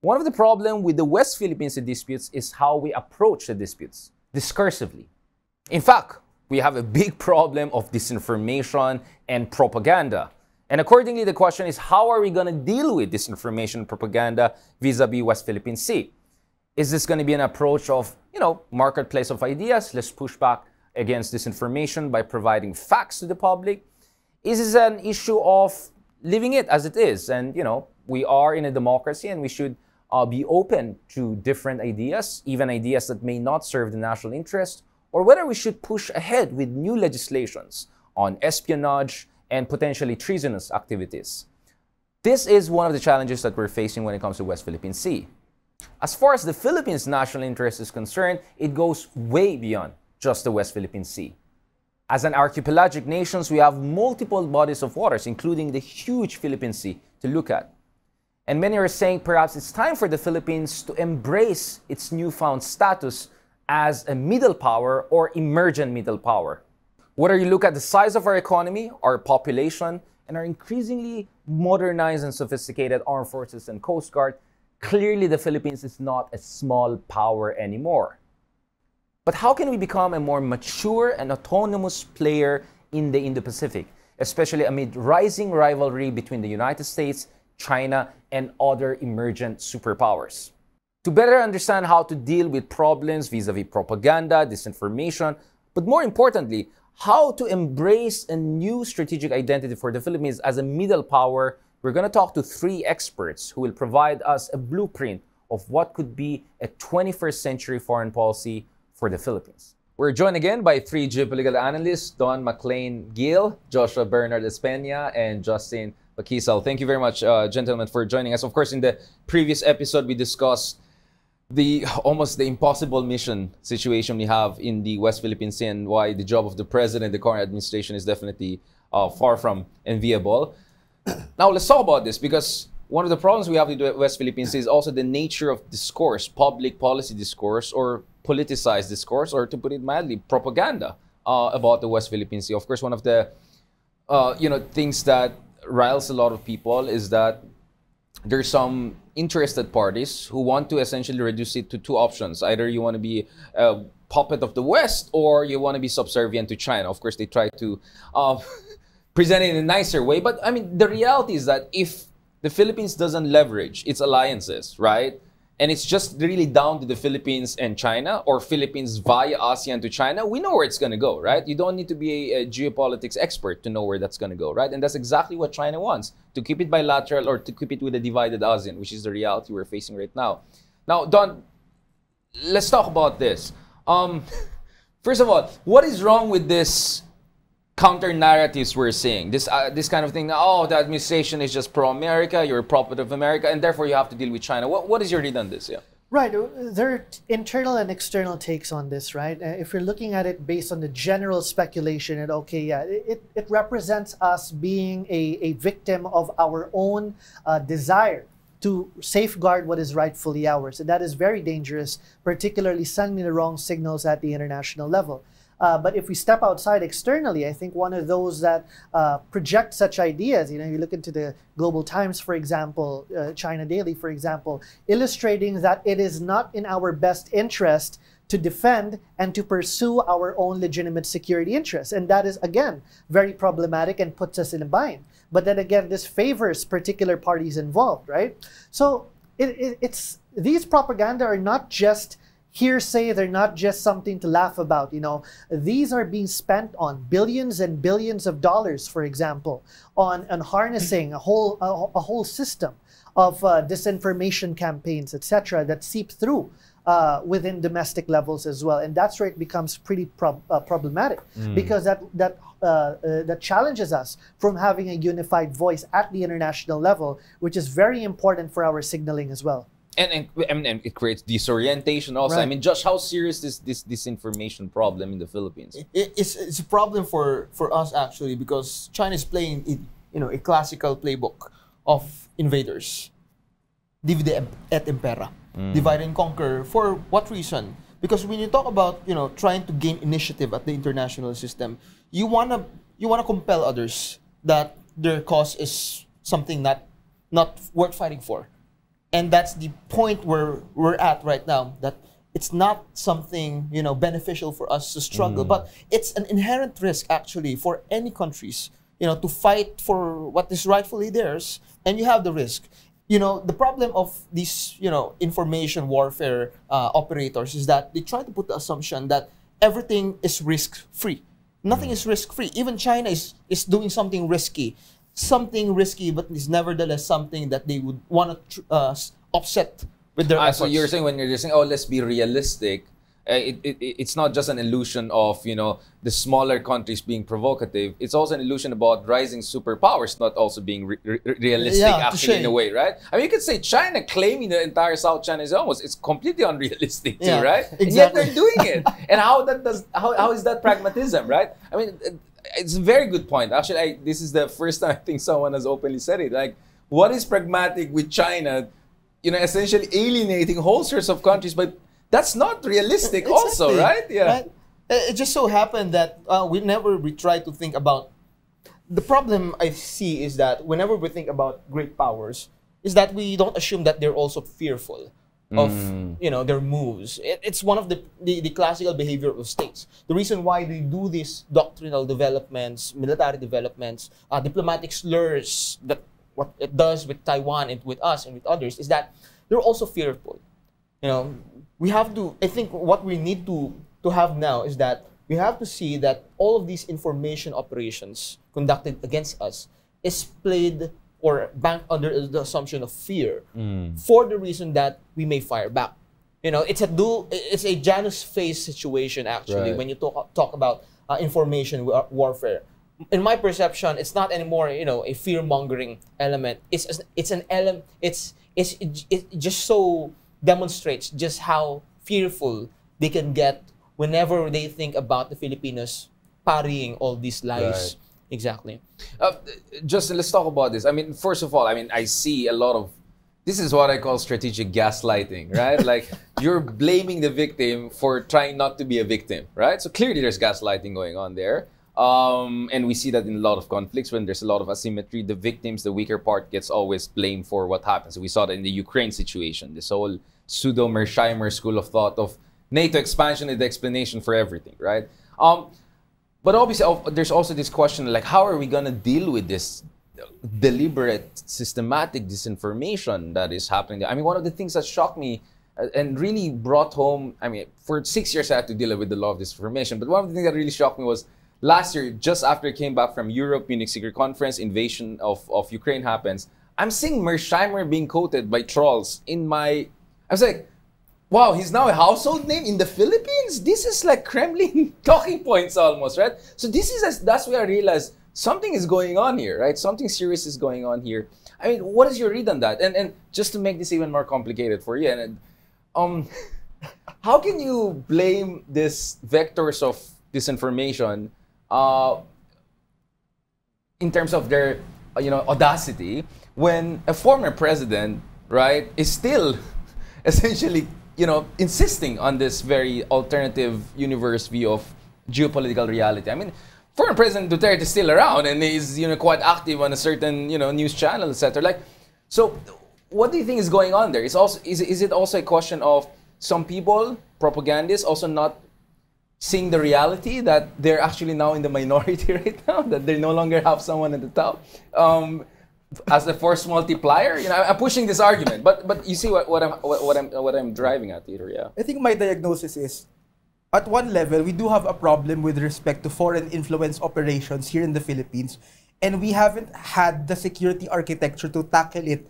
One of the problems with the West Philippine Sea disputes is how we approach the disputes, discursively. In fact, we have a big problem of disinformation and propaganda. And accordingly, the question is, how are we going to deal with disinformation and propaganda vis-a-vis West Philippine Sea? Is this going to be an approach of, marketplace of ideas? Let's push back against disinformation by providing facts to the public? Is this an issue of leaving it as it is? And, we are in a democracy and we should be open to different ideas, even ideas that may not serve the national interest, or whether we should push ahead with new legislations on espionage and potentially treasonous activities. This is one of the challenges that we're facing when it comes to West Philippine Sea. As far as the Philippines' national interest is concerned, it goes way beyond just the West Philippine Sea. As an archipelagic nation, we have multiple bodies of waters, including the huge Philippine Sea, to look at. And many are saying perhaps it's time for the Philippines to embrace its newfound status as a middle power or emergent middle power. Whether you look at the size of our economy, our population, and our increasingly modernized and sophisticated armed forces and coast guard, clearly the Philippines is not a small power anymore. But how can we become a more mature and autonomous player in the Indo-Pacific, especially amid rising rivalry between the United States, China, and other emergent superpowers? To better understand how to deal with problems vis-a-vis propaganda, disinformation, but more importantly, how to embrace a new strategic identity for the Philippines as a middle power, we're going to talk to 3 experts who will provide us a blueprint of what could be a 21st century foreign policy for the Philippines. We're joined again by 3 geopolitical analysts, Don McLean Gill, Joshua Bernard Espena, and Justin Pakisal. Thank you very much, gentlemen, for joining us. Of course, in the previous episode, we discussed almost the impossible mission situation we have in the West Philippine Sea and why the job of the president, the current administration, is definitely far from enviable. Now, let's talk about this, because one of the problems we have with the West Philippine Sea is also the nature of discourse, public policy discourse, or politicized discourse, or to put it mildly, propaganda about the West Philippine Sea. Of course, one of the things that riles a lot of people is that there's some interested parties who want to essentially reduce it to 2 options. Either you want to be a puppet of the West, or you want to be subservient to China. Of course, they try to present it in a nicer way. But I mean, the reality is that if the Philippines doesn't leverage its alliances, right? And it's just really down to the Philippines and China, or Philippines via ASEAN to China, we know where it's going to go, right? You don't need to be a geopolitics expert to know where that's going to go, right? And that's exactly what China wants, to keep it bilateral or to keep it with a divided ASEAN, which is the reality we're facing right now. Now, Don, let's talk about this. First of all, what is wrong with this counter-narratives we're seeing? This kind of thing, the administration is just pro-America, you're a puppet of America, and therefore you have to deal with China. What is your read on this? Yeah. Right. There are internal and external takes on this, right? If you're looking at it based on the general speculation, it represents us being a victim of our own desire to safeguard what is rightfully ours. And that is very dangerous, particularly sending the wrong signals at the international level. But if we step outside externally, I think one of those that project such ideas, you look into the Global Times, for example, China Daily, for example, illustrating that it is not in our best interest to defend and to pursue our own legitimate security interests. And that is, again, very problematic and puts us in a bind. But then again, this favors particular parties involved, right? So it's these propaganda are not just hearsay, they're not just something to laugh about. These are being spent on billions and billions of dollars, for example, on harnessing a whole system of disinformation campaigns, etc., that seep through within domestic levels as well. And that's where it becomes pretty problematic, because that challenges us from having a unified voice at the international level, which is very important for our signaling as well. And it creates disorientation also. Right. I mean, Josh, how serious is this disinformation problem in the Philippines? It's a problem for us, actually, because China is playing a classical playbook of invaders. Divide et impera. Divide and conquer. For what reason? Because when you talk about trying to gain initiative at the international system, you wanna compel others that their cause is something not worth fighting for. And that's the point where we're at right now, that it's not something, you know, beneficial for us to struggle, but it's an inherent risk actually for any countries, you know, to fight for what is rightfully theirs, and you have the risk. You know, the problem of these, you know, information warfare operators is that they try to put the assumption that everything is risk-free. Nothing is risk-free. Even China is doing something risky, but is nevertheless something that they would want to offset with their efforts. So you're saying, when you're just saying, oh, let's be realistic, it's not just an illusion of, you know, the smaller countries being provocative. It's also an illusion about rising superpowers not also being realistic, actually, in a way, right? I mean, you could say China claiming the entire South China is it's completely unrealistic too, right? Exactly. And yet they're doing it. And how is that pragmatism, right? I mean, it's a very good point. Actually, this is the first time I think someone has openly said it. Like, what is pragmatic with China, you know, essentially alienating whole sorts of countries, but that's not realistic also, right? Yeah. Right? It just so happened that whenever we try to think about, the problem I see is that whenever we think about great powers, is that we don't assume that they're also fearful of, you know, their moves. It's one of the classical behavior of states. The reason why they do these doctrinal developments, military developments, diplomatic slurs, that what it does with Taiwan and with us and with others, is that they're also fearful. You know, we have to, I think what we need to have now is that we have to see that all of these information operations conducted against us is played or banked under the assumption of fear, for the reason that we may fire back. You know, it's a Janus phase situation actually, when you talk about information warfare. In my perception, it's not anymore, you know, a fear-mongering element. It's an element. It just so demonstrates just how fearful they can get whenever they think about the Filipinos parrying all these lies. Right. Exactly. Justin, let's talk about this. I mean, first of all, I mean, I see a lot of, this is what I call strategic gaslighting, right? Like, you're blaming the victim for trying not to be a victim, right? So clearly there's gaslighting going on there. And we see that in a lot of conflicts when there's a lot of asymmetry. The victims, the weaker part, gets always blamed for what happens. We saw that in the Ukraine situation, this whole pseudo-Mersheimer school of thought of NATO expansion is the explanation for everything, right? But obviously, there's also this question, like, how are we going to deal with this deliberate, systematic disinformation that is happening? I mean, one of the things that shocked me and really brought home, I mean, for 6 years I had to deal with the law of disinformation, but one of the things that really shocked me was last year, just after I came back from Europe, Munich Secret Conference, invasion of Ukraine happens, I'm seeing Mersheimer being quoted by trolls in my... I was like, wow, he's now a household name in the Philippines? This is like Kremlin talking points almost, right? So that's where I realized something is going on here, right? Something serious is going on here. I mean, what is your read on that? And just to make this even more complicated for you, how can you blame these vectors of disinformation in terms of their, audacity, when a former president, right, is still essentially, insisting on this very alternative universe view of geopolitical reality? I mean, former President Duterte is still around and is, quite active on a certain, news channel, etc. Like, so what do you think is going on there? Is it also a question of some people, propagandists, also not seeing the reality that they're actually now in the minority right now, that they no longer have someone at the top as a force multiplier? I'm pushing this argument, but you see what I'm driving at here. Yeah, I think my diagnosis is, at one level, we do have a problem with respect to foreign influence operations here in the Philippines, and we haven't had the security architecture to tackle it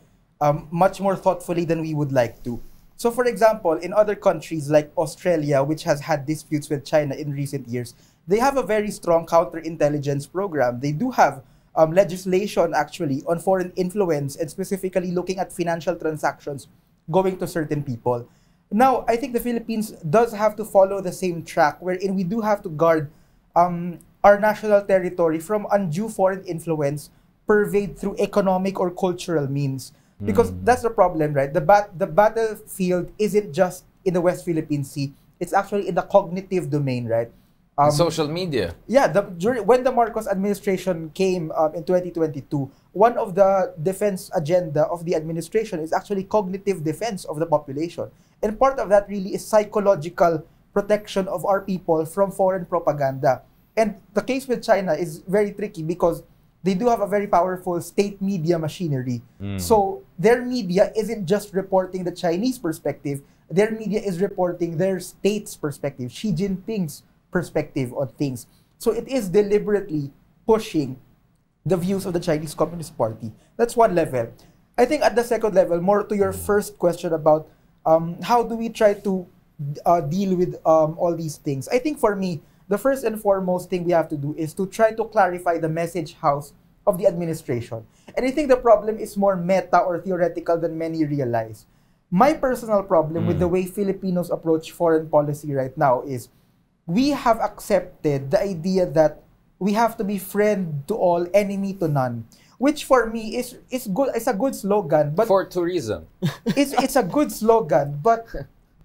much more thoughtfully than we would like to. So, for example, in other countries like Australia, which has had disputes with China in recent years, they have a very strong counterintelligence program. They do have legislation, actually, on foreign influence and specifically looking at financial transactions going to certain people. Now, I think the Philippines does have to follow the same track, wherein we do have to guard our national territory from undue foreign influence purveyed through economic or cultural means. Because that's the problem, right? The battlefield isn't just in the West Philippine Sea. It's actually in the cognitive domain, right? Social media. Yeah, when the Marcos administration came in 2022, one of the defense agenda of the administration is actually cognitive defense of the population. And part of that really is psychological protection of our people from foreign propaganda. And the case with China is very tricky because they do have a very powerful state media machinery. So their media isn't just reporting the Chinese perspective, their media is reporting their state's perspective, Xi Jinping's perspective on things. So it is deliberately pushing the views of the Chinese Communist Party. That's one level. I think at the second level, more to your first question about how do we try to deal with all these things. I think for me, the first and foremost thing we have to do is to try to clarify the message house of the administration. And I think the problem is more meta or theoretical than many realize. My personal problem with the way Filipinos approach foreign policy right now is we have accepted the idea that we have to be friend to all, enemy to none, which for me is good. It's a good slogan, but For tourism. it's a good slogan, but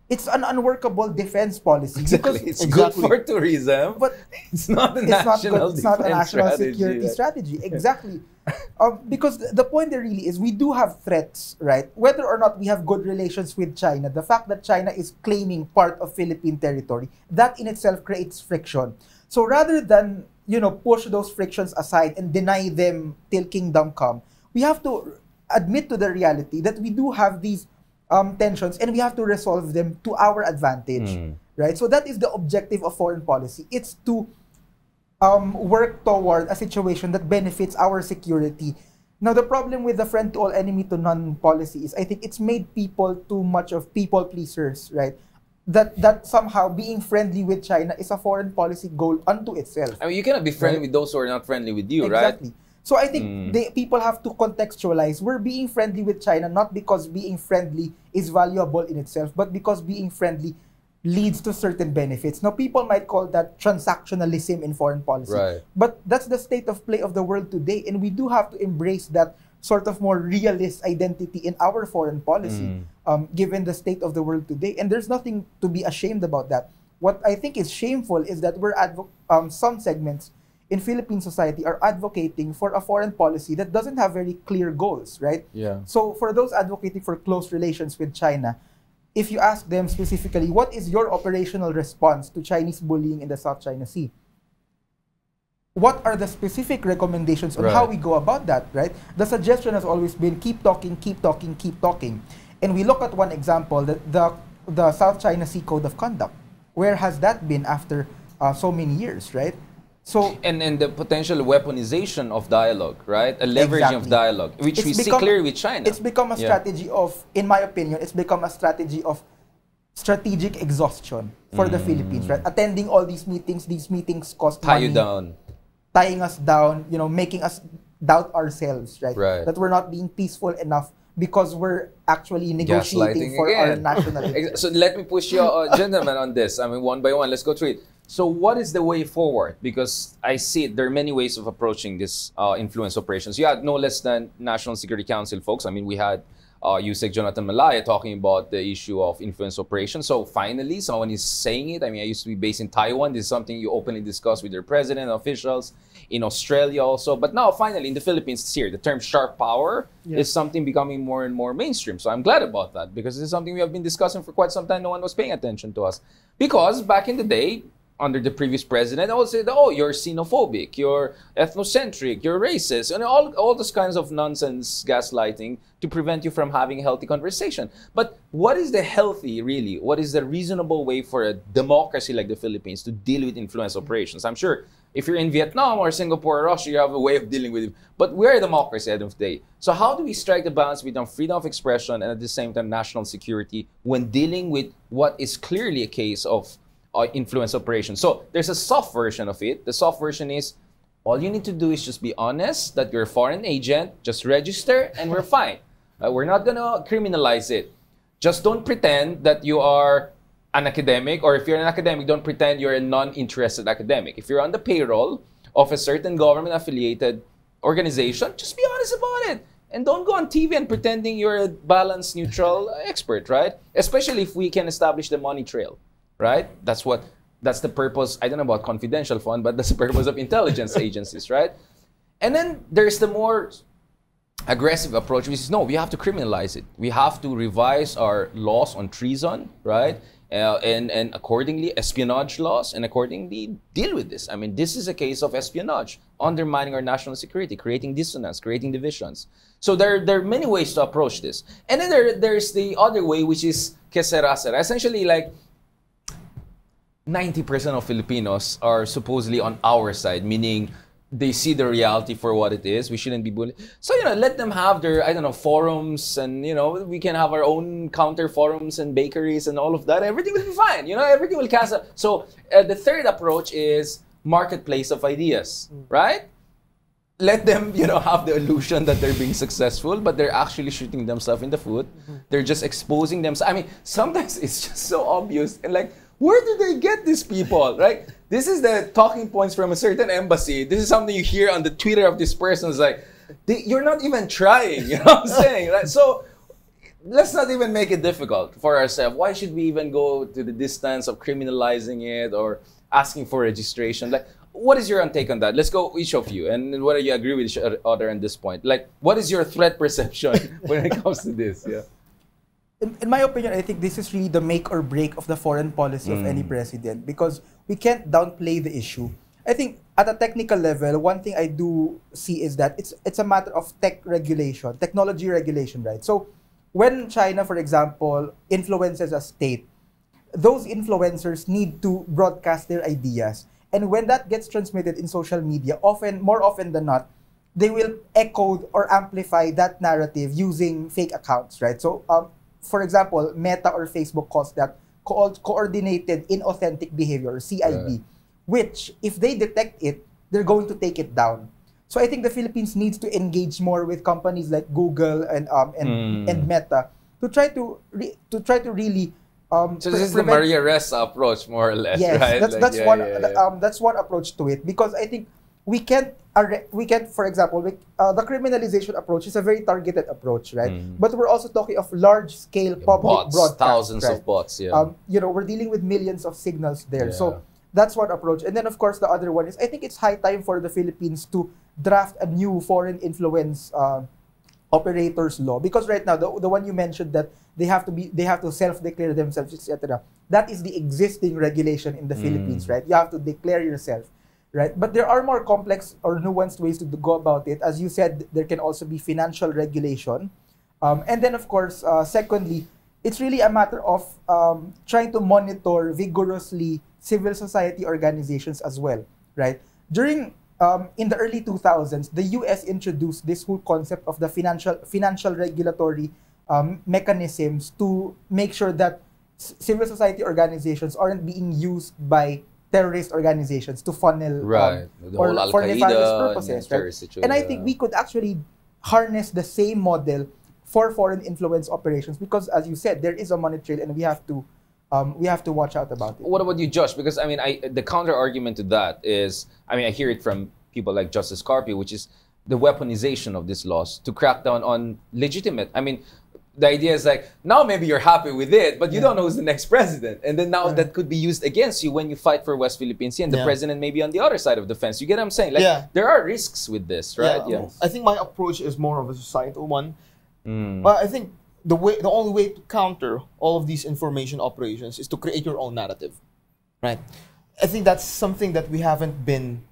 it's an unworkable defense policy. Exactly. Because It's good for tourism, but it's not a it's not national good. It's not a defense national strategy. security strategy. Exactly. Because the point there really is we do have threats, right? Whether or not we have good relations with China, the fact that China is claiming part of Philippine territory, that in itself creates friction. So rather than, push those frictions aside and deny them till kingdom come, we have to admit to the reality that we do have these tensions and we have to resolve them to our advantage, right? So that is the objective of foreign policy. It's to work toward a situation that benefits our security. Now, the problem with the friend to all, enemy to none policy is I think it's made people too much of people pleasers, right? That somehow being friendly with China is a foreign policy goal unto itself. I mean, you cannot be friendly with those who are not friendly with you, right? Exactly. So I think people have to contextualize. We're being friendly with China not because being friendly is valuable in itself, but because being friendly leads to certain benefits. Now, people might call that transactionalism in foreign policy. Right. But that's the state of play of the world today, and we do have to embrace that sort of more realist identity in our foreign policy, given the state of the world today. And there's nothing to be ashamed about that. What I think is shameful is that some segments in Philippine society are advocating for a foreign policy that doesn't have very clear goals, right? Yeah. So for those advocating for close relations with China, if you ask them specifically, what is your operational response to Chinese bullying in the South China Sea? What are the specific recommendations on how we go about that, right? The suggestion has always been keep talking, keep talking, keep talking. And we look at one example, the South China Sea Code of Conduct. Where has that been after so many years, right? So and the potential weaponization of dialogue, right? A leveraging of dialogue, which we see clearly with China. It's become a strategy of, in my opinion, it's become a strategy of strategic exhaustion for the Philippines, right? Attending all these meetings cost money. Tying us down, making us doubt ourselves, right? That we're not being peaceful enough because we're actually negotiating for our national interest. So let me push you, gentlemen, on this. I mean, one by one, let's go through it. So what is the way forward? Because I see there are many ways of approaching this influence operations. You had no less than National Security Council folks. I mean, we had USEC Jonathan Malaya talking about the issue of influence operations. So finally, someone is saying it. I mean, I used to be based in Taiwan. This is something you openly discuss with your president, officials, in Australia also. But now, finally, in the Philippines, it's here. The term sharp power is something becoming more and more mainstream. So I'm glad about that because this is something we have been discussing for quite some time. No one was paying attention to us. Because back in the day, under the previous president, I would say, oh, you're xenophobic, you're ethnocentric, you're racist, and all those kinds of nonsense gaslighting to prevent you from having a healthy conversation. But what is the healthy, really? What is the reasonable way for a democracy like the Philippines to deal with influence operations? I'm sure if you're in Vietnam or Singapore or Russia, you have a way of dealing with it. But we're a democracy at the end of the day. So how do we strike the balance between freedom of expression and at the same time national security when dealing with what is clearly a case of influence operations? So there's a soft version of it. The soft version is all you need to do is just be honest that you're a foreign agent, just register and we're fine. We're not going to criminalize it. Just don't pretend that you are an academic, or if you're an academic, don't pretend you're a non-interested academic. If you're on the payroll of a certain government-affiliated organization, just be honest about it. And don't go on TV and pretending you're a balanced, neutral expert, right? Especially if we can establish the money trail. Right? That's the purpose. I don't know about confidential fund, but that's the purpose of intelligence agencies, right? And then there's the more aggressive approach, which is no, we have to criminalize it. We have to revise our laws on treason, right? And accordingly, espionage laws, and accordingly deal with this. I mean, this is a case of espionage, undermining our national security, creating dissonance, creating divisions. So there are many ways to approach this. And then there's the other way, which is que sera sera. Essentially, like 90% of Filipinos are supposedly on our side, meaning they see the reality for what it is. We shouldn't be bullied. So, let them have their, I don't know, forums, and, we can have our own counter forums and bakeries and all of that. Everything will be fine. Everything will cancel. So the third approach is marketplace of ideas, right? Let them, have the illusion that they're being successful, but they're actually shooting themselves in the foot. They're just exposing themselves. I mean, sometimes it's just so obvious. And like, where do they get these people, right? This is the talking points from a certain embassy. This is something you hear on the Twitter of this person. It's like, you're not even trying, you know what I'm saying? Right? So let's not even make it difficult for ourselves. Why should we even go to the distance of criminalizing it or asking for registration? Like, what is your take on that? Let's go each of you, and whether you agree with each other on this point. Like, what is your threat perception when it comes to this? Yeah. In my opinion, I think this is really the make or break of the foreign policy of any president, because we can't downplay the issue. I think at a technical level, one thing I do see is that it's a matter of technology regulation, right? So when China, for example, influences a state, those influencers need to broadcast their ideas. And when that gets transmitted in social media, more often than not, they will echo or amplify that narrative using fake accounts, right? So, for example, Meta or Facebook calls that coordinated inauthentic behavior, CIB, which if they detect it, they're going to take it down. So I think the Philippines needs to engage more with companies like Google and Meta to try to really. So this is the Maria Ressa approach, more or less, yes, right? That's one approach to it, because I think we can't, for example, the criminalization approach is a very targeted approach, right? But we're also talking of large-scale public broadcast, thousands right? of bots, yeah. We're dealing with millions of signals there. Yeah. So that's one approach. And then, of course, the other one is, I think it's high time for the Philippines to draft a new foreign influence operators law, because right now the one you mentioned, that they have to self-declare themselves, etc. That is the existing regulation in the Philippines, right? You have to declare yourself, right? But there are more complex or nuanced ways to go about it. As you said, there can also be financial regulation, and then of course, secondly, it's really a matter of trying to monitor vigorously civil society organizations as well, right? In the early 2000s, the US introduced this whole concept of the financial regulatory mechanisms to make sure that civil society organizations aren't being used by terrorist organizations to funnel or for nefarious purposes, right? And I think we could actually harness the same model for foreign influence operations, because, as you said, there is a money trail, and we have to watch out about it. What about you, Josh? Because I mean, the counter argument to that is, I hear it from people like Justice Carpio, which is the weaponization of these laws to crack down on legitimate. I mean, the idea is like, now maybe you're happy with it, but you don't know who's the next president. And then now that could be used against you when you fight for West Philippine Sea, and the president may be on the other side of the fence. You get what I'm saying? Like, there are risks with this, right? Yeah. I think my approach is more of a societal one. But I think the only way to counter all of these information operations is to create your own narrative, right? I think that's something that we haven't been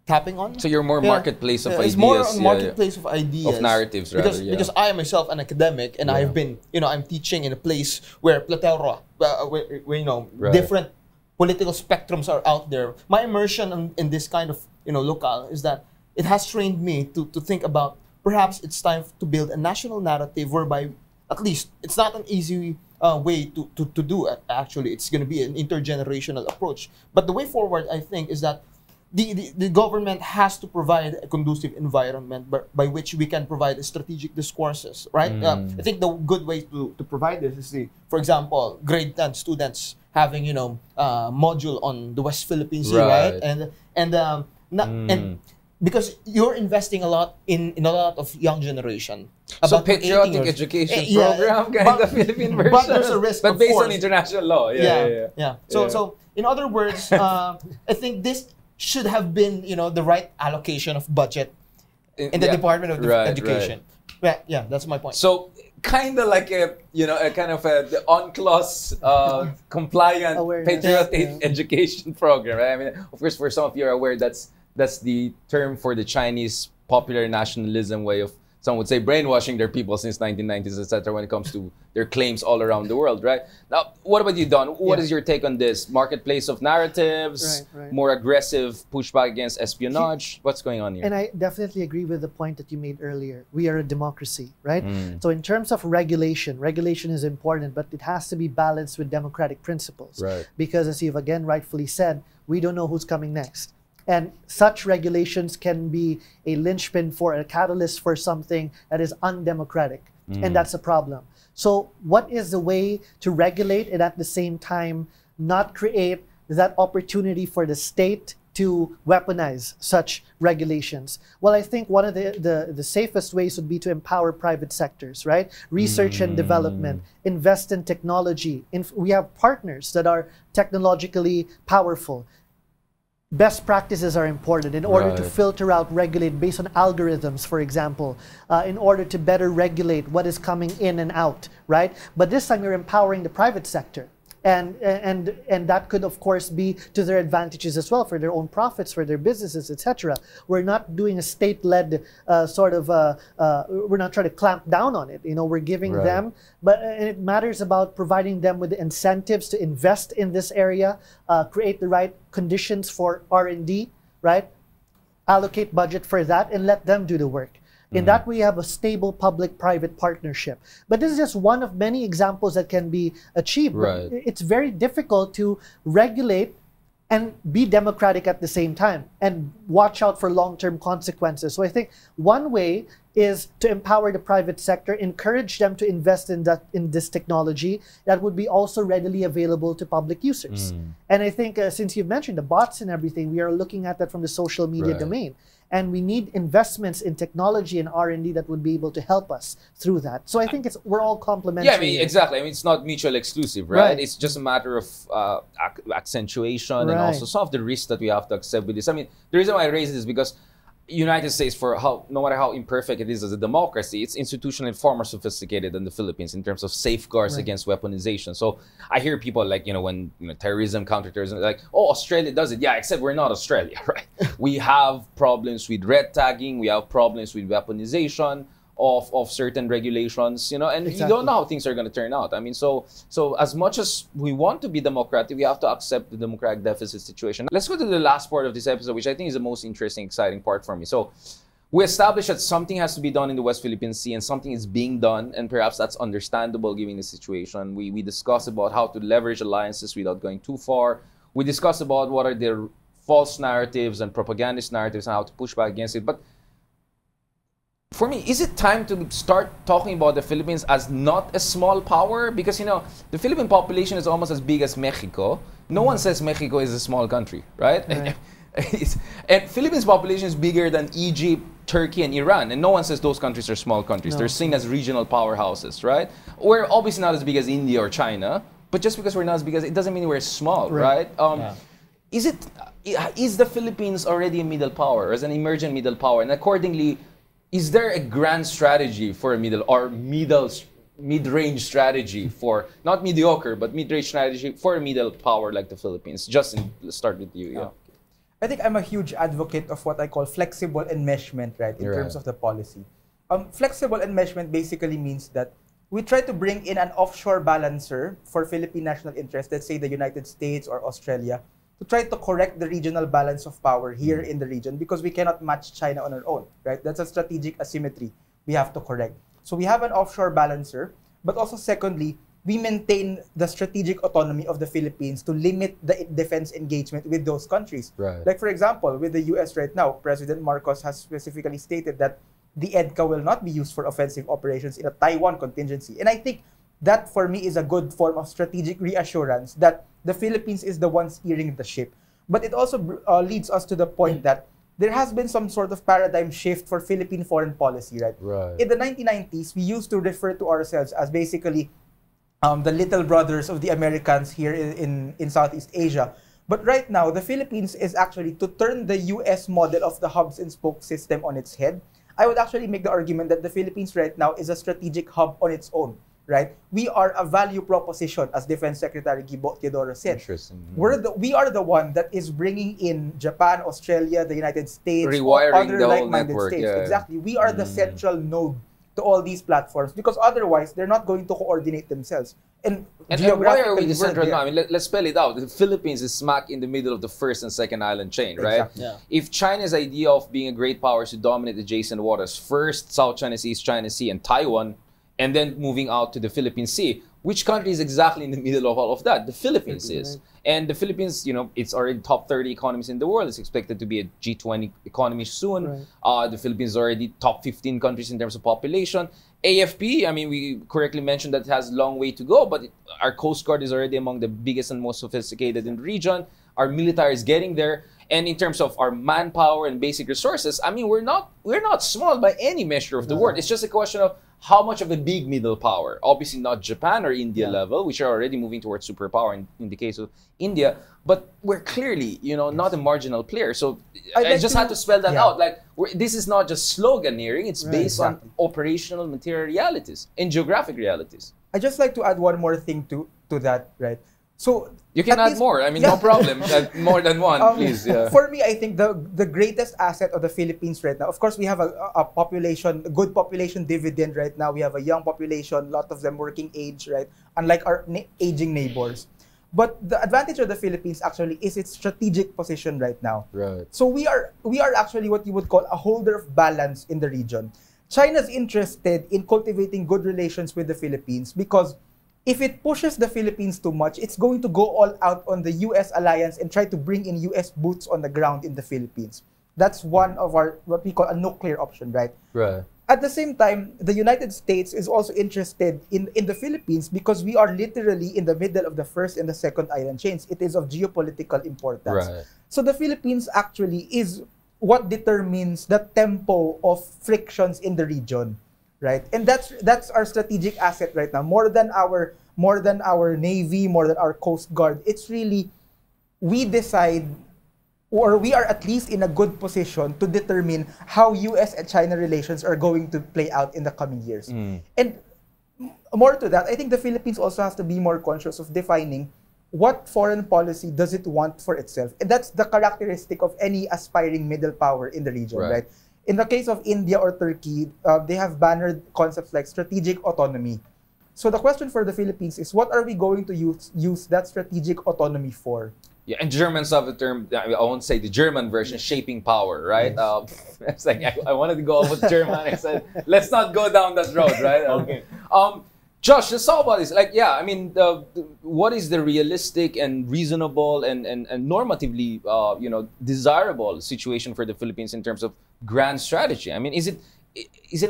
tapping on. So you're more marketplace of ideas. It's more on marketplace of ideas. Of narratives, rather. Because I am myself an academic, and I've been, I'm teaching in a place where plethora, where different political spectrums are out there. My immersion in this kind of, locale is that it has trained me to think about, perhaps it's time to build a national narrative whereby, at least, it's not an easy way to do it, actually. It's going to be an intergenerational approach. But the way forward, I think, is that the government has to provide a conducive environment by which we can provide strategic discourses, right? I think the good way to provide this is, for example, grade 10 students having, module on the West Philippine Sea, right? And because you're investing a lot in a lot of young generation. So patriotic education program, kind of Philippine version. But there's a risk, but based on international law. Yeah. So in other words, I think this should have been, the right allocation of budget in the Department of Education. Yeah, that's my point. So kind of like a the UNCLOS compliant Awareness. patriotic Yeah. education program, right? I mean, of course, for some of you are aware that's the term for the Chinese popular nationalism way of, some would say, brainwashing their people since 1990s, etc. when it comes to their claims all around the world, right? Now, what about you, Don? What is your take on this? Marketplace of narratives, Right. more aggressive pushback against espionage? What's going on here? And I definitely agree with the point that you made earlier. We are a democracy, right? Mm. So in terms of regulation is important, but it has to be balanced with democratic principles. Right. Because as you've again rightfully said, we don't know who's coming next. And such regulations can be a linchpin for a catalyst for something that is undemocratic. And that's a problem. So what is the way to regulate and at the same time not create that opportunity for the state to weaponize such regulations? Well, I think one of the safest ways would be to empower private sectors, right? Research and development, invest in technology. We have partners that are technologically powerful. Best practices are important in order to filter out, regulate based on algorithms, for example, in order to better regulate what is coming in and out, right? But this time you're empowering the private sector. And that could, of course, be to their advantages as well, for their own profits, for their businesses, etc. We're not doing a state-led we're not trying to clamp down on it. We're giving them, and it matters about providing them with the incentives to invest in this area, create the right conditions for R&D, right? Allocate budget for that and let them do the work. In that way, you have a stable public-private partnership. But this is just one of many examples that can be achieved. Right. It's very difficult to regulate and be democratic at the same time and watch out for long-term consequences. So I think one way is to empower the private sector, encourage them to invest in this technology that would be also readily available to public users. And I think since you've mentioned the bots and everything, we are looking at that from the social media domain. And we need investments in technology and R&D that would be able to help us through that. So I think we're all complementary. Yeah, I mean, exactly. I mean, it's not mutually exclusive, right? It's just a matter of accentuation and also some of the risks that we have to accept with this. I mean, the reason why I raise this is because United States, no matter how imperfect it is as a democracy, it's institutionally far more sophisticated than the Philippines in terms of safeguards against weaponization. So I hear people like, when terrorism, counterterrorism, like, oh, Australia does it. Yeah, except we're not Australia, right? We have problems with red tagging. We have problems with weaponization of certain regulations, and you don't know how things are going to turn out. I mean, so as much as we want to be democratic, we have to accept the democratic deficit situation. Let's go to the last part of this episode, which I think is the most interesting, exciting part for me. So we established that something has to be done in the West Philippine Sea and something is being done, and perhaps that's understandable given the situation. We discussed about how to leverage alliances without going too far. We discussed about what are the false narratives and propagandist narratives and how to push back against it. But for me, is it time to start talking about the Philippines as not a small power? Because, the Philippine population is almost as big as Mexico. No one says Mexico is a small country, right? And Philippines' population is bigger than Egypt, Turkey, and Iran. And no one says those countries are small countries. They're seen as regional powerhouses, right? We're obviously not as big as India or China. But just because we're not as big as it doesn't mean we're small, right? Is the Philippines already a middle power, or as an emergent middle power? And accordingly, is there a grand strategy for a mid-range strategy for, not mediocre, but mid-range strategy for a middle power like the Philippines? Justin, let's start with you. Yeah. I think I'm a huge advocate of what I call flexible enmeshment, right, in terms of the policy. Flexible enmeshment basically means that we try to bring in an offshore balancer for Philippine national interests, let's say the United States or Australia, to try to correct the regional balance of power here in the region, because we cannot match China on our own, right? That's a strategic asymmetry we have to correct. So we have an offshore balancer, but also secondly, we maintain the strategic autonomy of the Philippines to limit the defense engagement with those countries. Right. Like, for example, with the US right now, President Marcos has specifically stated that the EDCA will not be used for offensive operations in a Taiwan contingency. And I think that, for me, is a good form of strategic reassurance that the Philippines is the one steering the ship. But it also leads us to the point that there has been some sort of paradigm shift for Philippine foreign policy, right? In the 1990s, we used to refer to ourselves as basically the little brothers of the Americans here in Southeast Asia. But right now, the Philippines is actually to turn the US model of the hubs and spoke system on its head I would actually make the argument that the Philippines right now is a strategic hub on its own, right? We are a value proposition, as Defense Secretary Teodoro said. Interesting. We are the one that is bringing in Japan, Australia, the United States, Rewiring other the whole like-minded network. states. Yeah. Exactly. We are the central node to all these platforms, because otherwise they're not going to coordinate themselves. And why are we geographically, the central? we're No, there. I mean, let's spell it out. The Philippines is smack in the middle of the first and second island chain, right? Exactly. Yeah. If China's idea of being a great power is to dominate adjacent waters, first South China Sea, East China Sea, and Taiwan, and then moving out to the Philippine Sea, which country is exactly in the middle of all of that? The Philippines is. And the Philippines, it's already top 30 economies in the world. It's expected to be a G20 economy soon. The Philippines is already top 15 countries in terms of population. AFP, I mean, we correctly mentioned that it has a long way to go, but our Coast Guard is already among the biggest and most sophisticated in the region. Our military is getting there. And in terms of our manpower and basic resources, I mean, we're not small by any measure of the word. It's just a question of how much of a big middle power. Obviously not Japan or India level, which are already moving towards superpower in the case of India. But we're clearly, not a marginal player. So I just had to spell that out. Like, this is not just sloganeering. It's based on operational material realities and geographic realities. I just like to add one more thing to that, right? So you can add more. I mean, no problem. More than one, please. Yeah. For me, I think the greatest asset of the Philippines right now, of course, we have a good population dividend right now. We have a young population, a lot of them working age, right? Unlike our aging neighbors. But the advantage of the Philippines actually is its strategic position right now. Right. So we are actually what you would call a holder of balance in the region. China's interested in cultivating good relations with the Philippines because if it pushes the Philippines too much, it's going to go all out on the U.S. alliance and try to bring in U.S. boots on the ground in the Philippines. That's one of our, what we call a nuclear option, right? Right. At the same time, the United States is also interested in the Philippines because we are literally in the middle of the first and the second island chains. It is of geopolitical importance. Right. So the Philippines actually is what determines the tempo of frictions in the region. Right, and that's our strategic asset right now. More than our navy, more than our coast guard. It's really we decide, or we are at least in a good position to determine how U.S. and China relations are going to play out in the coming years. And more to that, I think the Philippines also has to be more conscious of defining what foreign policy does it want for itself, and that's the characteristic of any aspiring middle power in the region, right? In the case of India or Turkey, they have bannered concepts like strategic autonomy. So the question for the Philippines is, what are we going to use that strategic autonomy for? Yeah, and Germans have the term, I won't say the German version, shaping power, right? It's like, I wanted to go with German. I said, let's not go down that road, right? Okay. Josh, let's talk about this. Like, yeah, I mean, what is the realistic and reasonable and normatively, desirable situation for the Philippines in terms of grand strategy? I mean, isn't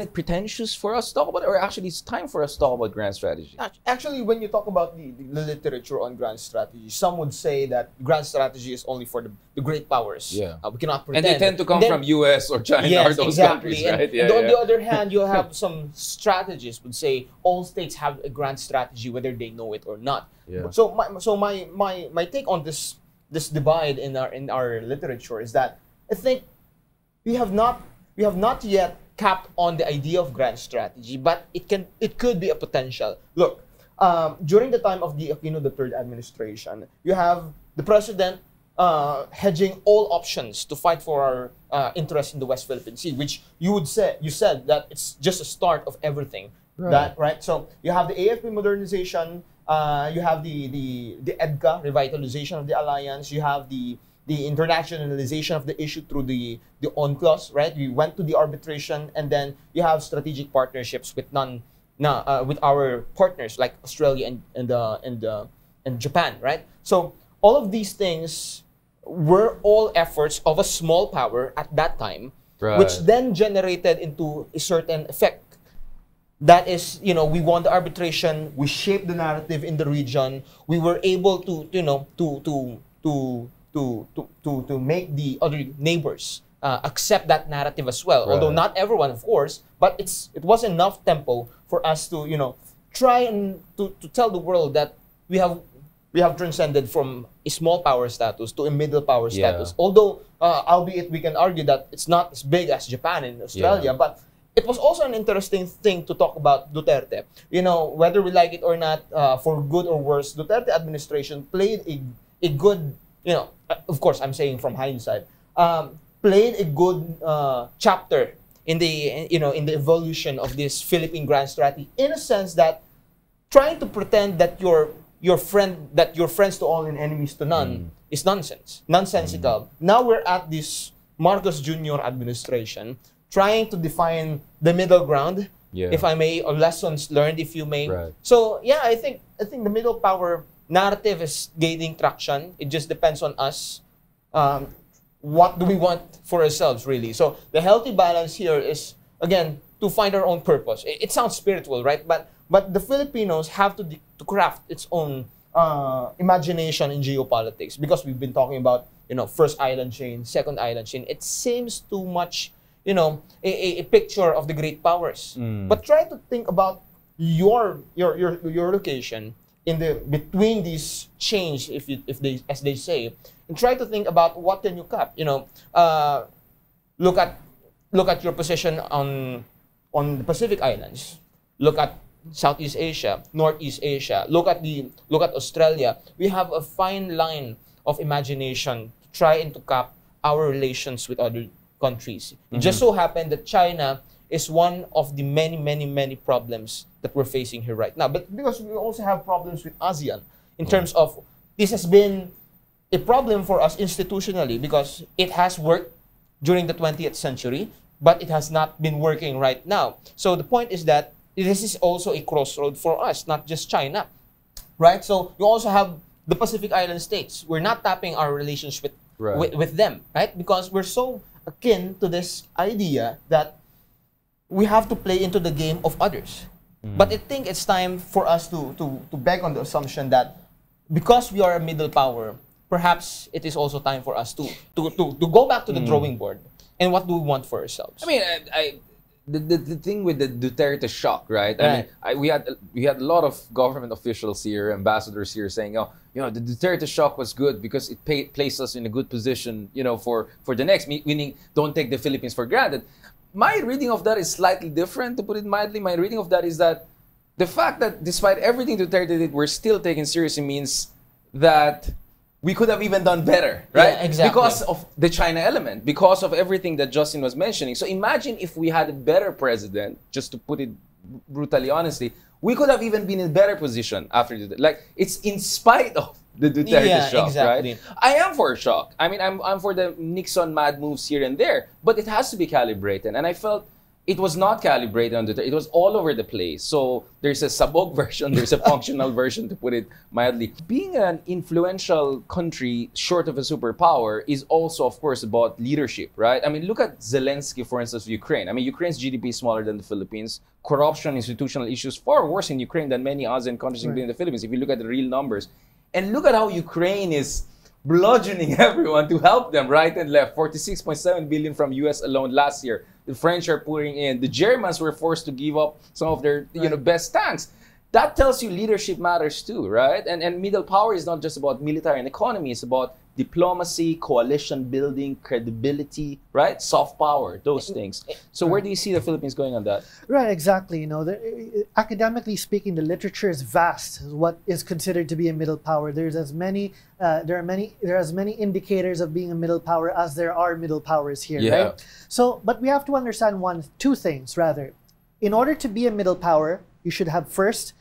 it pretentious for us to talk about it, or actually it's time for us to talk about grand strategy? Actually, when you talk about the literature on grand strategy, some would say that grand strategy is only for the great powers. Yeah. We cannot pretend. And they tend to come from US or China or those countries, right? And on the other hand, you have some strategists would say all states have a grand strategy, whether they know it or not. Yeah. So my take on this divide in our literature is that I think we have not yet capped on the idea of grand strategy, but it could be a potential. Look, during the time of the Aquino III administration, you have the president hedging all options to fight for our interest in the West Philippine Sea, which you said that it's just a start of everything. Right. So you have the AFP modernization, you have the EDCA revitalization of the alliance, you have the internationalization of the issue through the UNCLOS, right? We went to the arbitration, and then you have strategic partnerships with with our partners like Australia and Japan, right? So all of these things were all efforts of a small power at that time, which then generated into a certain effect. That is, we won the arbitration, we shaped the narrative in the region, we were able to make the other neighbors accept that narrative as well. Although not everyone, of course, but it was enough tempo for us to try and to tell the world that we have we have transcended from a small power status to a middle power Yeah. status. Although, albeit we can argue that it's not as big as Japan and Australia, Yeah. but it was also an interesting thing to talk about Duterte. You know, whether we like it or not, for good or worse, Duterte administration played a good, you know, of course I'm saying from hindsight, played a good chapter in the, you know, in the evolution of this Philippine grand strategy, in a sense that trying to pretend that your friends to all and enemies to none is nonsensical. Now we're at this Marcos Jr. administration trying to define the middle ground, if I may, or lessons learned, if you may. Right. So yeah, I think the middle power narrative is gaining traction. It just depends on us. What do we want for ourselves, really? So the healthy balance here is, again, to find our own purpose. It sounds spiritual, right? But the Filipinos have to craft its own imagination in geopolitics, because we've been talking about, you know, first island chain, second island chain. It seems too much, you know, a picture of the great powers. But try to think about your location in the between these chains, if they, as they say, and try to think about what can you cap. You know, look at your position on the Pacific Islands. Look at Southeast Asia, Northeast Asia. Look at Australia. We have a fine line of imagination to try and to cap our relations with other countries. It just so happened that China is one of the many problems that we're facing here right now. But because we also have problems with ASEAN in terms of, this has been a problem for us institutionally, because it has worked during the 20th century, but it has not been working right now. So the point is that this is also a crossroad for us, not just China, right? So you also have the Pacific Island states. We're not tapping our relationship with them, right? Because we're so akin to this idea that we have to play into the game of others. But I think it's time for us to beg on the assumption that because we are a middle power, perhaps it is also time for us to go back to the drawing board. And what do we want for ourselves? I mean, the thing with the Duterte shock, right? I mean, we had a lot of government officials here, ambassadors here, saying, oh, you know, the Duterte shock was good because it placed us in a good position, you know, for the next, meaning don't take the Philippines for granted. My reading of that is slightly different, to put it mildly. My reading of that is that the fact that despite everything Duterte did, we're still taken seriously means that we could have even done better, right? Yeah, exactly. Because of the China element, because of everything that Justin was mentioning. So imagine if we had a better president, just to put it brutally honestly, we could have even been in a better position after the, like, it's in spite of the Duterte shock, right? I am for a shock. I mean, I'm for the Nixon mad moves here and there, but it has to be calibrated. And I felt it was not calibrated on Duterte. It was all over the place. So there's a sabog version, there's a functional version, to put it mildly. Being an influential country short of a superpower is also, of course, about leadership, right? I mean, look at Zelensky, for instance, Ukraine. I mean, Ukraine's GDP is smaller than the Philippines. Corruption, institutional issues, far worse in Ukraine than many ASEAN countries, including the Philippines, if you look at the real numbers. And look at how Ukraine is bludgeoning everyone to help them right and left. 46.7 billion from US alone last year. The French are pouring in. The Germans were forced to give up some of their best tanks. That tells you leadership matters too, right? And middle power is not just about military and economy. It's about diplomacy, coalition building, credibility, right? Soft power, those things. So where do you see the Philippines going on that? Right, exactly. You know, academically speaking, the literature is vast. What is considered to be a middle power? There are as many indicators of being a middle power as there are middle powers here, right? So, but we have to understand two things rather. In order to be a middle power, you should have first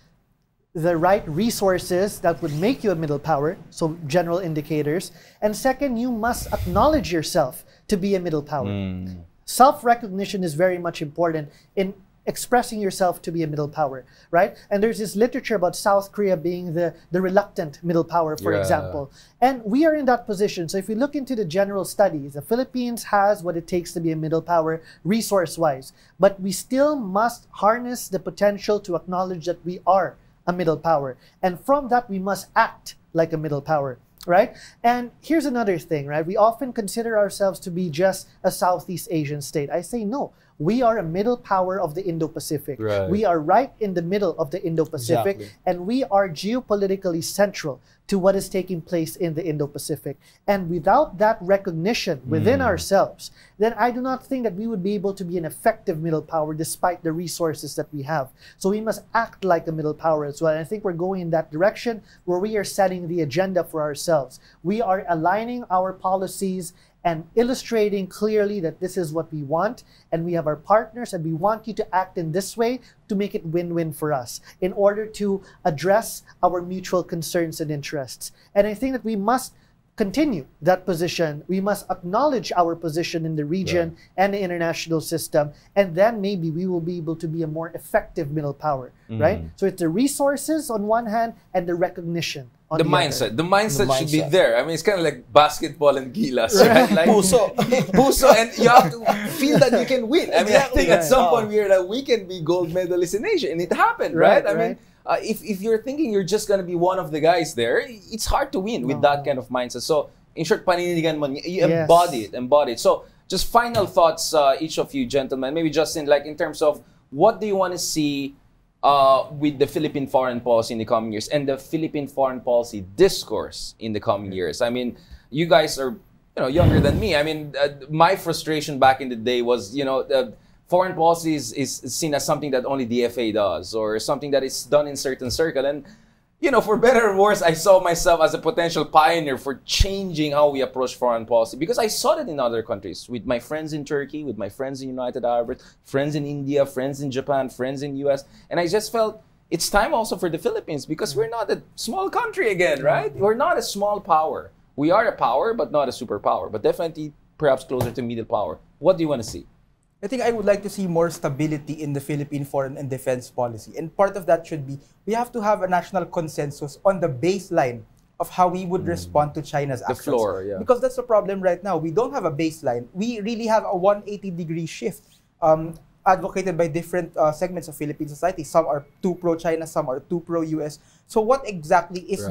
the right resources that would make you a middle power, so general indicators. And second, you must acknowledge yourself to be a middle power. Self-recognition is very much important in expressing yourself to be a middle power, right? And there's this literature about South Korea being the reluctant middle power, for example. And we are in that position. So if we look into the general studies, the Philippines has what it takes to be a middle power resource-wise. But we still must harness the potential to acknowledge that we are a middle power. And from that, we must act like a middle power, right? And here's another thing, right? We often consider ourselves to be just a Southeast Asian state. I say no. We are a middle power of the Indo-Pacific. Right. We are right in the middle of the Indo-Pacific, Exactly. and we are geopolitically central to what is taking place in the Indo-Pacific. And without that recognition within ourselves, then I do not think that we would be able to be an effective middle power despite the resources that we have. So we must act like a middle power as well. And I think we're going in that direction where we are setting the agenda for ourselves. We are aligning our policies and illustrating clearly that this is what we want, and we have our partners, and we want you to act in this way to make it win-win for us in order to address our mutual concerns and interests. And I think that we must continue that position. We must acknowledge our position in the region and the international system, and then maybe we will be able to be a more effective middle power, right? So it's the resources on one hand and the recognition on The the mindset. other. The mindset should be mindset. there. I mean, it's kind of like basketball and gilas, right? Like, Puso. puso, and you have to feel that you can win. I mean, I think at some Right. point we are like, we can be gold medalists in Asia, and it happened, Right, right? I mean, if you're thinking you're just gonna be one of the guys there, it's hard to win with that kind of mindset. So, in short, panindigan mo, you Yes. embody it. So, just final thoughts, each of you gentlemen. Maybe Justin, like in terms of what do you want to see with the Philippine foreign policy in the coming years and the Philippine foreign policy discourse in the coming years? I mean, you guys are younger than me. I mean, my frustration back in the day was foreign policy is seen as something that only the FA does or something that is done in certain circle. And for better or worse, I saw myself as a potential pioneer for changing how we approach foreign policy because I saw that in other countries with my friends in Turkey, with my friends in United Arab Emirates, friends in India, friends in Japan, friends in US. And I just felt it's time also for the Philippines because we're not a small country again, right? We're not a small power. We are a power, but not a superpower, but definitely perhaps closer to middle power. What do you want to see? I think I would like to see more stability in the Philippine foreign and defense policy. And part of that should be, we have to have a national consensus on the baseline of how we would respond to China's actions. The floor, yeah. Because that's the problem right now. We don't have a baseline. We really have a 180-degree shift advocated by different segments of Philippine society. Some are too pro-China, some are too pro-US. So what exactly is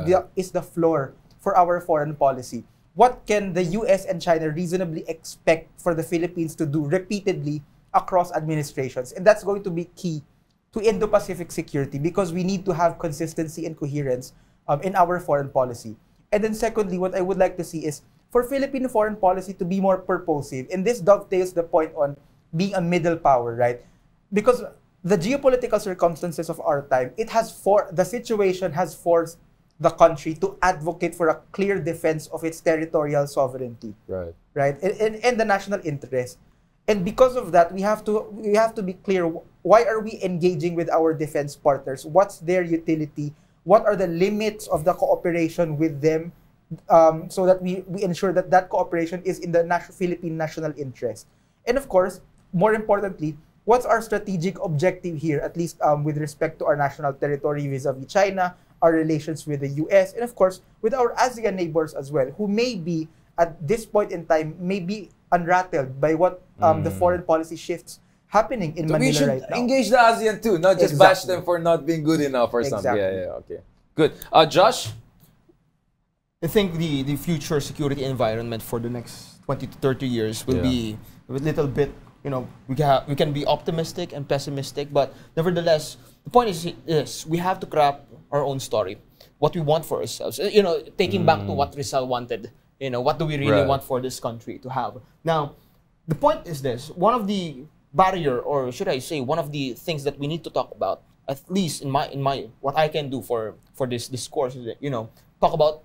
the floor for our foreign policy? What can the US and China reasonably expect for the Philippines to do repeatedly across administrations? And that's going to be key to Indo-Pacific security because we need to have consistency and coherence in our foreign policy. And then secondly, what I would like to see is for Philippine foreign policy to be more purposive. And this dovetails the point on being a middle power, right? Because the geopolitical circumstances of our time, the situation has forced the country to advocate for a clear defense of its territorial sovereignty, right, and the national interest. And because of that, we have to be clear. Why are we engaging with our defense partners? What's their utility? What are the limits of the cooperation with them, so that we ensure that cooperation is in the Philippine national interest? And of course, more importantly, what's our strategic objective here? At least with respect to our national territory vis-a-vis China, our relations with the US, and of course, with our ASEAN neighbors as well, who may be, at this point in time, may be unrattled by what the foreign policy shifts happening in Manila We should right now. engage the ASEAN too, not just bash them for not being good enough or something. Yeah, okay. Good. Josh? I think the future security environment for the next 20 to 30 years will be a little bit, we can be optimistic and pessimistic, but nevertheless, the point is we have to craft our own story, what we want for ourselves. Taking back to what Rizal wanted, what do we really want for this country to have? Now, the point is this, one of the barrier, or should I say, one of the things that we need to talk about, at least in my what I can do for this discourse is that, talk about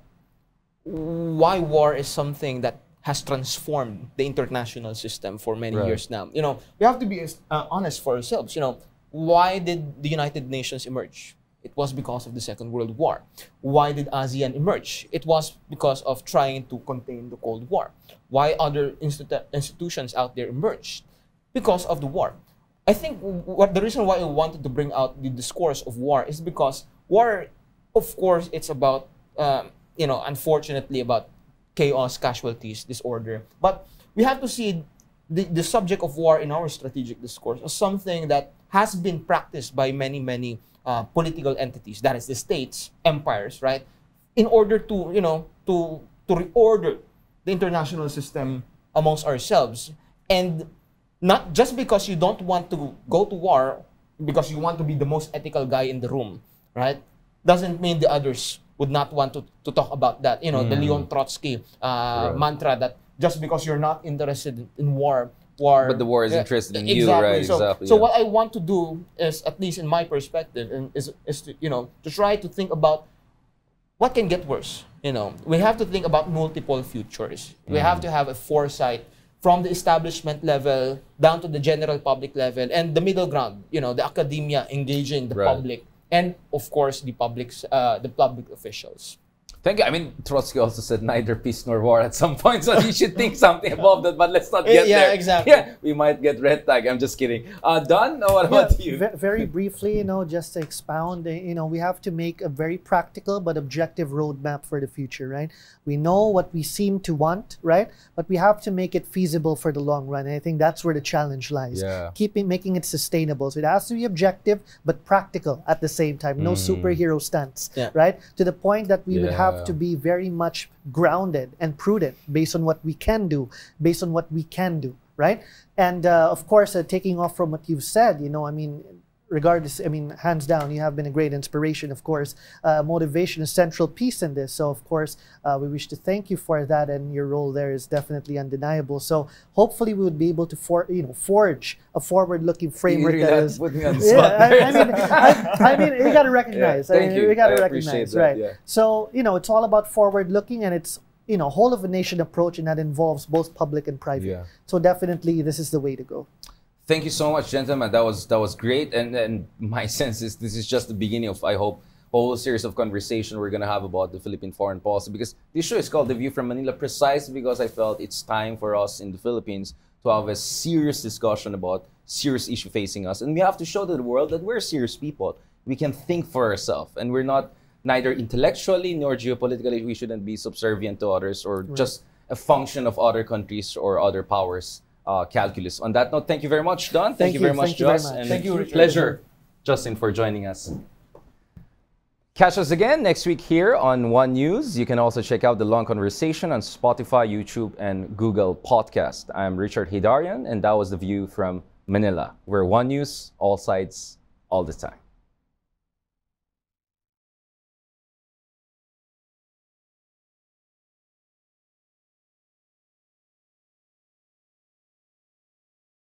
why war is something that has transformed the international system for many years now. We have to be honest for ourselves. Why did the United Nations emerge? It was because of the Second World War. Why did ASEAN emerge? It was because of trying to contain the Cold War. Why other institutions out there emerged? Because of the war. I think the reason why I wanted to bring out the discourse of war is because war, of course, it's about, unfortunately, about chaos, casualties, disorder. But we have to see the subject of war in our strategic discourse as something that has been practiced by many political entities, that is the states, empires, right? In order to, to reorder the international system amongst ourselves. And not just because you don't want to go to war, because you want to be the most ethical guy in the room, right? Doesn't mean the others would not want to talk about that. You know, the Leon Trotsky mantra that just because you're not interested in war, but the war is interested in you, right? So what I want to do is, at least in my perspective, and is to, you know, to try to think about what can get worse. You know, we have to think about multiple futures. We have to have a foresight from the establishment level down to the general public level, and the middle ground. You know, the academia engaging the public, and of course the public officials. Thank you. I mean, Trotsky also said neither peace nor war at some point, so you should think something above that, but let's not get there. Yeah, exactly. Yeah, we might get red tag. I'm just kidding. Don, what about you? Very briefly, you know, just to expound, you know, we have to make a very practical but objective roadmap for the future, right? We know what we seem to want, right? But we have to make it feasible for the long run. And I think that's where the challenge lies. Yeah. Making it sustainable. So it has to be objective but practical at the same time. No superhero stunts, right? To the point that we would have to be very much grounded and prudent based on what we can do, right? And of course, taking off from what you've said, you know, I mean, regardless, I mean, hands down, you have been a great inspiration, of course. Motivation is central piece in this. So, of course, we wish to thank you for that, and your role there is definitely undeniable. So, hopefully, we would be able to forge a forward-looking framework that is. Put me on the spot. I mean, we got to recognize. Thank you. We got to I recognize, that, right? Yeah. So, you know, it's all about forward-looking, and it's, you know, whole of a nation approach, and that involves both public and private. Yeah. So, definitely, this is the way to go. Thank you so much, gentlemen. That was great, and my sense is this is just the beginning of, I hope, a whole series of conversation we're gonna have about the Philippine foreign policy. Because this show is called The View from Manila, precisely because I felt it's time for us in the Philippines to have a serious discussion about serious issue facing us, and we have to show to the world that we're serious people. We can think for ourselves, and we're not neither intellectually nor geopolitically. We shouldn't be subservient to others or just a function of other countries or other powers. Calculus. On that note, thank you very much, Don. Thank you very much, Joss. And thank you, Richard. Pleasure, Justin, for joining us. Catch us again next week here on One News. You can also check out the long conversation on Spotify, YouTube, and Google Podcast. I'm Richard Hidarian, and that was The View from Manila. We're One News, all sides, all the time.